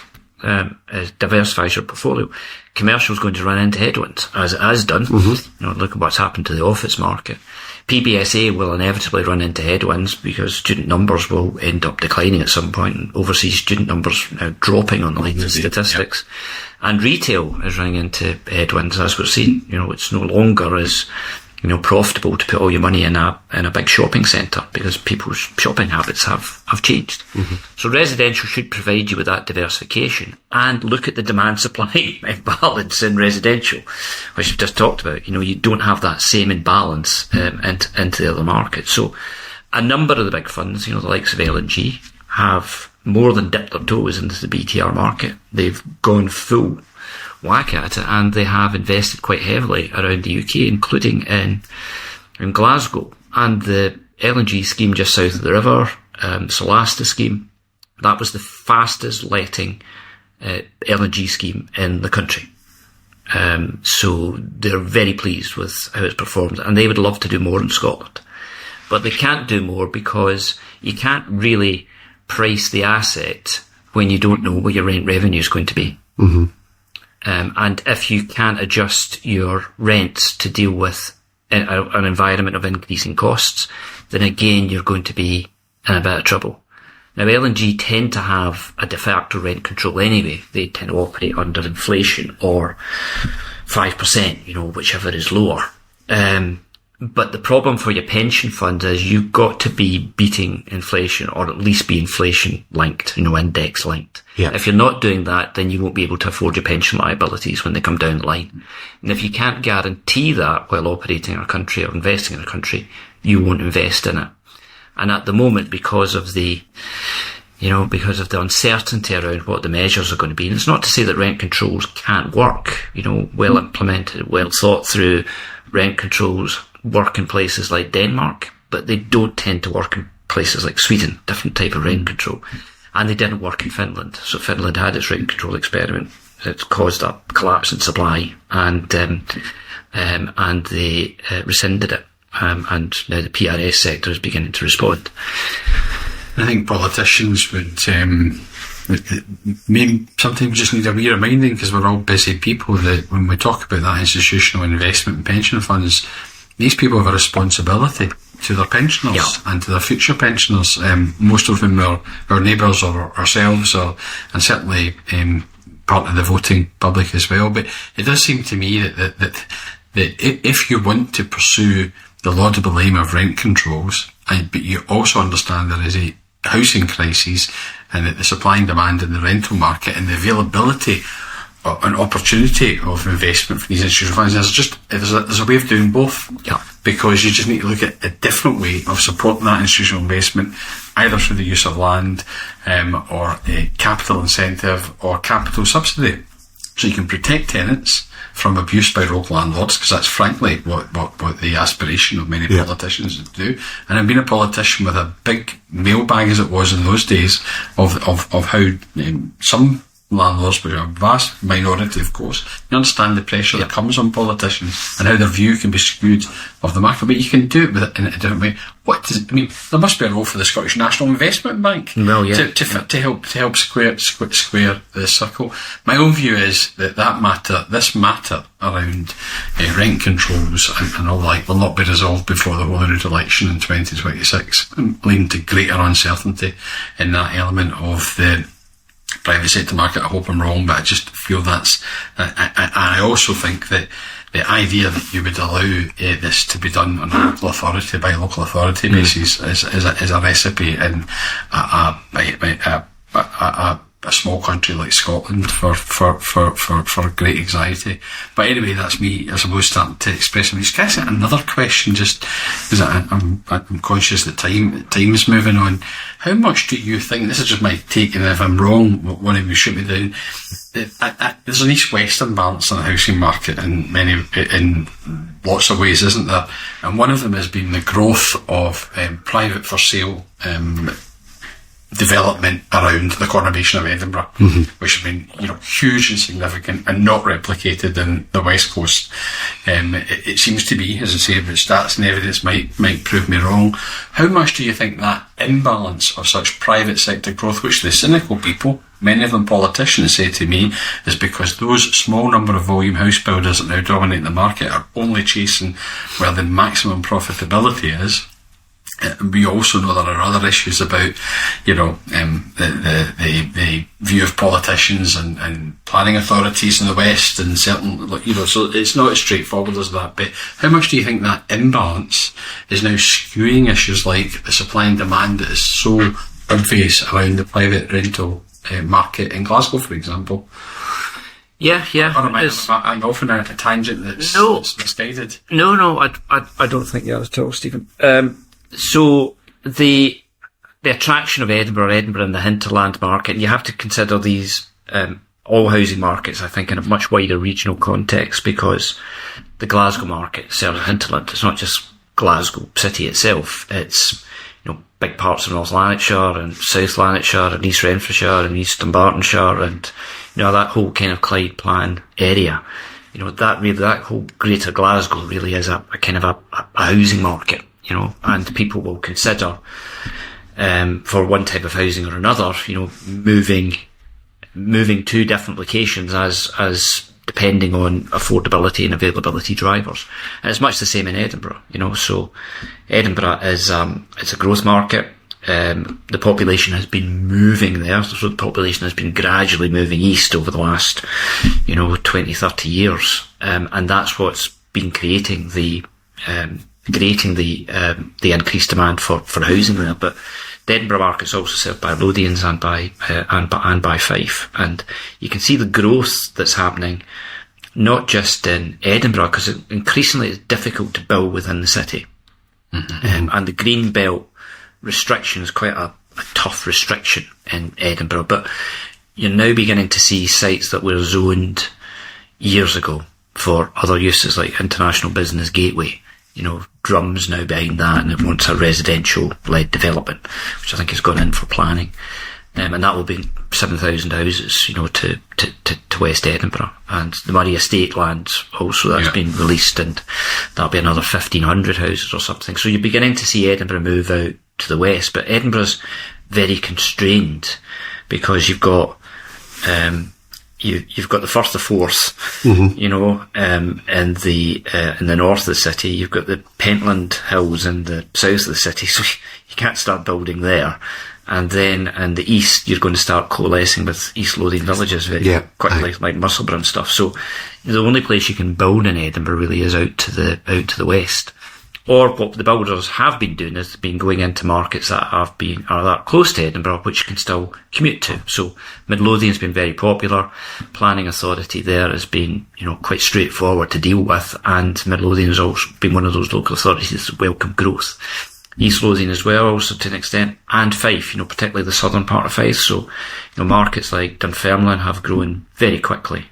Commercial is going to run into headwinds, as it has done. Look at what's happened to the office market. PBSA will inevitably run into headwinds because student numbers will end up declining at some point, and overseas student numbers now dropping on the latest statistics. Yep. And retail is running into headwinds, as we're seeing. It's no longer as profitable to put all your money in a big shopping centre because people's shopping habits have changed. So residential should provide you with that diversification and look at the demand supply imbalance in residential, which we've just talked about. You don't have that same imbalance into the other market. So a number of the big funds, the likes of L&G, have more than dipped their toes into the BTR market. They've gone full whack at it, and they have invested quite heavily around the UK, including in Glasgow. And the L&G scheme just south of the river, Solasta scheme, that was the fastest letting L&G scheme in the country. So they're very pleased with how it's performed, and they would love to do more in Scotland. But they can't do more because you can't really price the asset when you don't know what your rent revenue is going to be. And if you can't adjust your rents to deal with an environment of increasing costs, then again, you're going to be in a bit of trouble. Now, L&G tend to have a de facto rent control anyway. They tend to operate under inflation or 5%, whichever is lower. But the problem for your pension fund is you've got to be beating inflation, or at least be inflation linked, index linked. Yeah. If you're not doing that, then you won't be able to afford your pension liabilities when they come down the line. And if you can't guarantee that while operating in a country or investing in a country, you won't invest in it. And at the moment, because of the uncertainty around what the measures are going to be, and it's not to say that rent controls can't work, well implemented, well thought through rent controls work in places like Denmark, but they don't tend to work in places like Sweden, different type of rent control. And they didn't work in Finland. So Finland had its rent control experiment. It caused a collapse in supply, and they rescinded it. And now the PRS sector is beginning to respond. I think politicians would maybe sometimes just need a wee reminding, because we're all busy people, that when we talk about that institutional investment in pension funds, these people have a responsibility to their pensioners and to their future pensioners, most of whom are our neighbours or ourselves, and certainly part of the voting public as well. But it does seem to me that if you want to pursue the laudable aim of rent controls, but you also understand there is a housing crisis, and that the supply and demand in the rental market and the availability an opportunity of investment for these institutional funds, there's a way of doing both. Yeah. Because you just need to look at a different way of supporting that institutional investment, either through the use of land, or a capital incentive or capital subsidy. So you can protect tenants from abuse by rogue landlords, because that's frankly what the aspiration of many politicians would do. And I've been a politician with a big mailbag, as it was in those days, of how some landlords, but a vast minority, of course, you understand the pressure that comes on politicians and how their view can be skewed of the market, but you can do it with it in a different way. There must be a role for the Scottish National Investment Bank to help square the circle. My own view is that this matter around rent controls and all that will not be resolved before the Holyrood election in 2026, leading to greater uncertainty in that element of the private sector market. I hope I'm wrong, but I just feel I also think that the idea that you would allow this to be done on a local authority by local authority basis is a recipe in a small country like Scotland for great anxiety. But anyway, that's me, I suppose, starting to express my views. Can I ask another question, just because I'm conscious that time is moving on? How much do you think, this is just my take, and if I'm wrong, one of you shoot me down, there's an east-west imbalance in the housing market in lots of ways, isn't there? And one of them has been the growth of private for sale development around the conurbation of Edinburgh, which has been, huge and significant and not replicated in the West Coast. It seems to be, as I say, but stats and evidence might prove me wrong. How much do you think that imbalance of such private sector growth, which the cynical people, many of them politicians, say to me, is because those small number of volume house builders that now dominate the market are only chasing where the maximum profitability is? We also know there are other issues about, the view of politicians and planning authorities in the West and certain, so it's not as straightforward as that. But how much do you think that imbalance is now skewing issues like the supply and demand that is so obvious around the private rental market in Glasgow, for example? Yeah. Or I'm often at a tangent that's misguided. No, I don't think that at all, Stephen. So the attraction of Edinburgh and the hinterland market, and you have to consider these all housing markets, I think, in a much wider regional context, because the Glasgow market serves hinterland. It's not just Glasgow city itself. It's big parts of North Lanarkshire and South Lanarkshire and East Renfrewshire and East Dumbartonshire and that whole kind of Clyde Plan area. That whole Greater Glasgow really is a kind of a housing market. And people will consider, for one type of housing or another, moving to different locations as depending on affordability and availability drivers. And it's much the same in Edinburgh, so Edinburgh is, it's a growth market. The population has been moving there, so the population has been gradually moving east over the last, 20, 30 years. And that's what's been creating the increased demand for housing there. But the Edinburgh market's also served by Lothians and by Fife, and you can see the growth that's happening not just in Edinburgh, because increasingly it's difficult to build within the city, and the green belt restriction is quite a tough restriction in Edinburgh. But you're now beginning to see sites that were zoned years ago for other uses, like International Business Gateway. Drums now behind that, and it wants a residential-led development, which I think has gone in for planning. And that will be 7,000 houses, to West Edinburgh. And the Murray Estate land also, that's been released, and that'll be another 1,500 houses or something. So you're beginning to see Edinburgh move out to the west, but Edinburgh's very constrained because you've got you've got the Firth of Forth, in the north of the city. You've got the Pentland Hills in the south of the city, so you can't start building there. And then in the east, you're going to start coalescing with East Lothian villages very quickly, like Musselburgh and stuff. So the only place you can build in Edinburgh really is out to the west. Or what the builders have been doing is been going into markets that are that close to Edinburgh, which you can still commute to. So Midlothian's been very popular. Planning authority there has been, quite straightforward to deal with, and Midlothian has also been one of those local authorities that welcome growth. East Lothian as well, also to an extent, and Fife, particularly the southern part of Fife. So, markets like Dunfermline have grown very quickly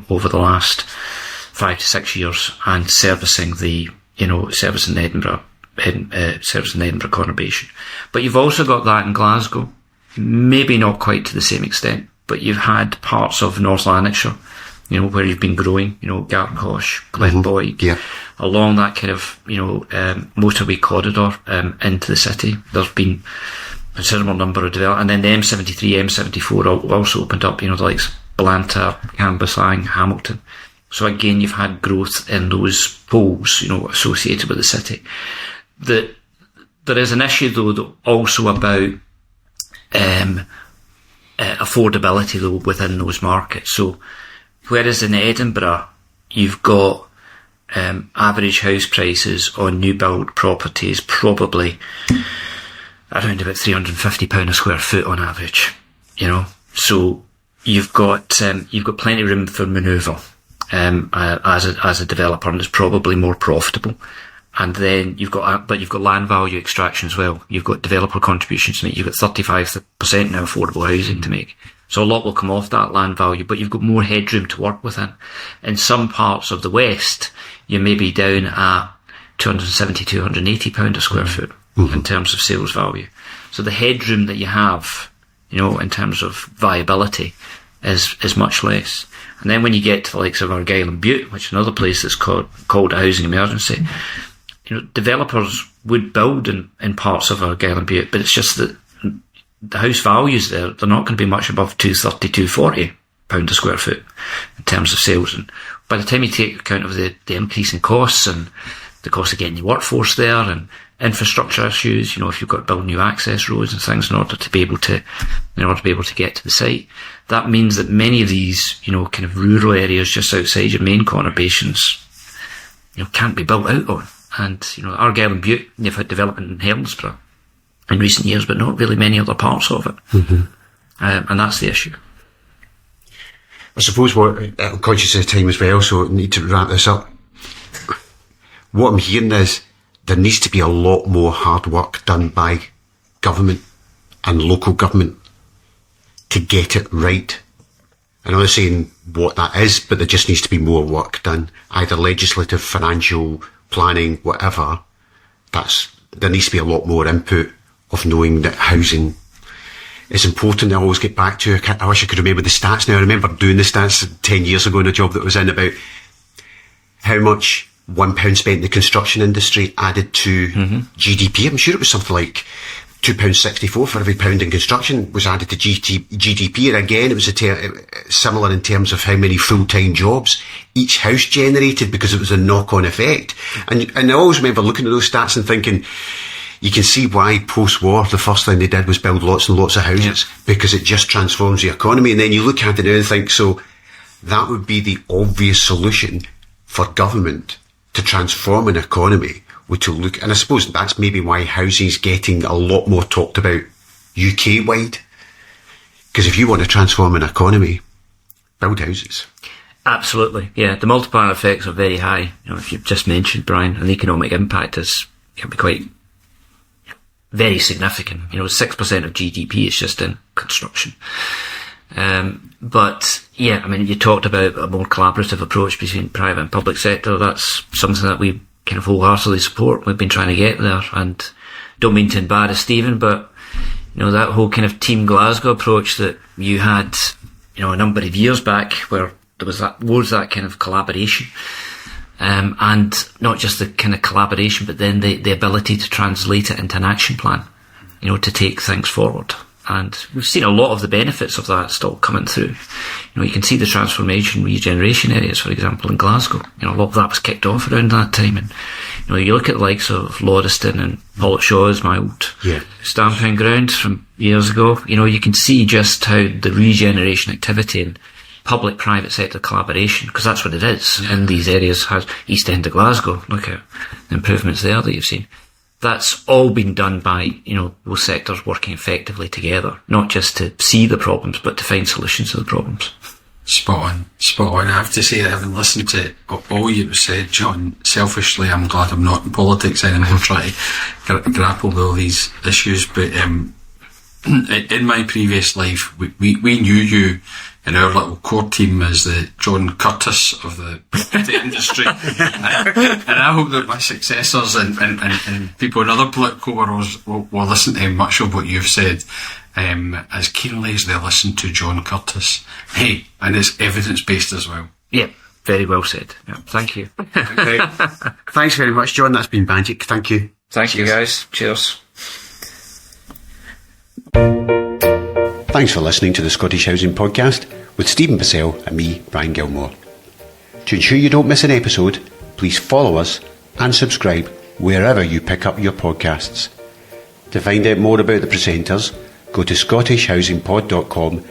over the last 5 to 6 years, and servicing the Edinburgh conurbation. But you've also got that in Glasgow, maybe not quite to the same extent, but you've had parts of North Lanarkshire, where you've been growing, Gartcosh, Glenboig, along that kind of, motorway corridor, into the city. There's been a considerable number of development, and then the M73, M74 also opened up, the likes of Blantyre, Cambuslang, Hamilton. So again, you've had growth in those poles, associated with the city. There is an issue though also about affordability though within those markets. So whereas in Edinburgh you've got average house prices on new build properties probably around about £350 a square foot on average. So you've got plenty of room for manoeuvre as a developer, and it's probably more profitable. And then you've got land value extraction as well. You've got developer contributions to make. You've got 35% now affordable housing to make. So a lot will come off that land value, but you've got more headroom to work within. In some parts of the West, you may be down at £270, £280 a square foot in terms of sales value. So the headroom that you have, in terms of viability is much less. And then when you get to the likes of Argyll and Bute, which is another place that's called a housing emergency, developers would build in parts of Argyll and Bute, but it's just that the house values there, they're not going to be much above £230, £240 a square foot in terms of sales. And by the time you take account of the increase in costs and the cost of getting your workforce there and infrastructure issues, if you've got to build new access roads and things in order to be able to get to the site, that means that many of these, kind of rural areas just outside your main conurbations, can't be built out on. And, Argyll and Bute, you've had development in Helensburgh in recent years, but not really many other parts of it. And that's the issue. I suppose I'm conscious of time as well, so I need to wrap this up. What I'm hearing is there needs to be a lot more hard work done by government and local government to get it right. I'm not saying what that is, but there just needs to be more work done, either legislative, financial, planning, whatever. There needs to be a lot more input of knowing that housing is important. I always get back to, I wish I could remember the stats now. I remember doing the stats 10 years ago in a job that I was in about how much £1 spent in the construction industry added to GDP. I'm sure it was something like £2.64 for every pound in construction was added to GDP. And again, it was similar in terms of how many full-time jobs each house generated, because it was a knock-on effect. And I always remember looking at those stats and thinking, you can see why post-war the first thing they did was build lots and lots of houses, because it just transforms the economy. And then you look at it now and think, so that would be the obvious solution for government to transform an economy, to look, and I suppose that's maybe why housing's getting a lot more talked about UK-wide. Because if you want to transform an economy, build houses. Absolutely, yeah. The multiplier effects are very high. If you've just mentioned, Brian, and the economic impact can be quite very significant. 6% of GDP is just in construction. But yeah, you talked about a more collaborative approach between private and public sector. That's something that we kind of wholeheartedly support. We've been trying to get there, and don't mean to embarrass Stephen, but that whole kind of Team Glasgow approach that you had, a number of years back, where there was that kind of collaboration, and not just the kind of collaboration, but then the ability to translate it into an action plan, to take things forward. And we've seen a lot of the benefits of that still coming through. You can see the transformation, regeneration areas, for example, in Glasgow. A lot of that was kicked off around that time. And, you look at the likes of Lauriston and Pollokshaws, my old stamping ground from years ago. You can see just how the regeneration activity and public-private sector collaboration, because that's what it is in these areas, has East End of Glasgow. Look at the improvements there that you've seen. That's all been done by, those sectors working effectively together, not just to see the problems, but to find solutions to the problems. Spot on. I have to say that having listened to all you've said, John, selfishly, I'm glad I'm not in politics anymore trying to grapple with all these issues. But in my previous life, we knew you in our little core team as the John Curtis of the industry. And I hope that my successors and people in other political worlds will listen to much of what you've said as keenly as they listen to John Curtis. Hey, and it's evidence-based as well. Yeah, very well said. Yeah, thank you. Okay. Thanks very much, John. That's been magic. Thank you. Thank you, guys. Cheers. Thanks for listening to the Scottish Housing Podcast with Stephen Purcell and me, Brian Gilmore. To ensure you don't miss an episode, please follow us and subscribe wherever you pick up your podcasts. To find out more about the presenters, go to scottishhousingpod.com,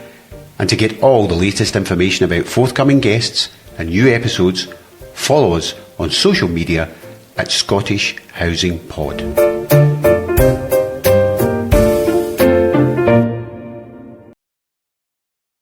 and to get all the latest information about forthcoming guests and new episodes, follow us on social media at Scottish Housing Pod.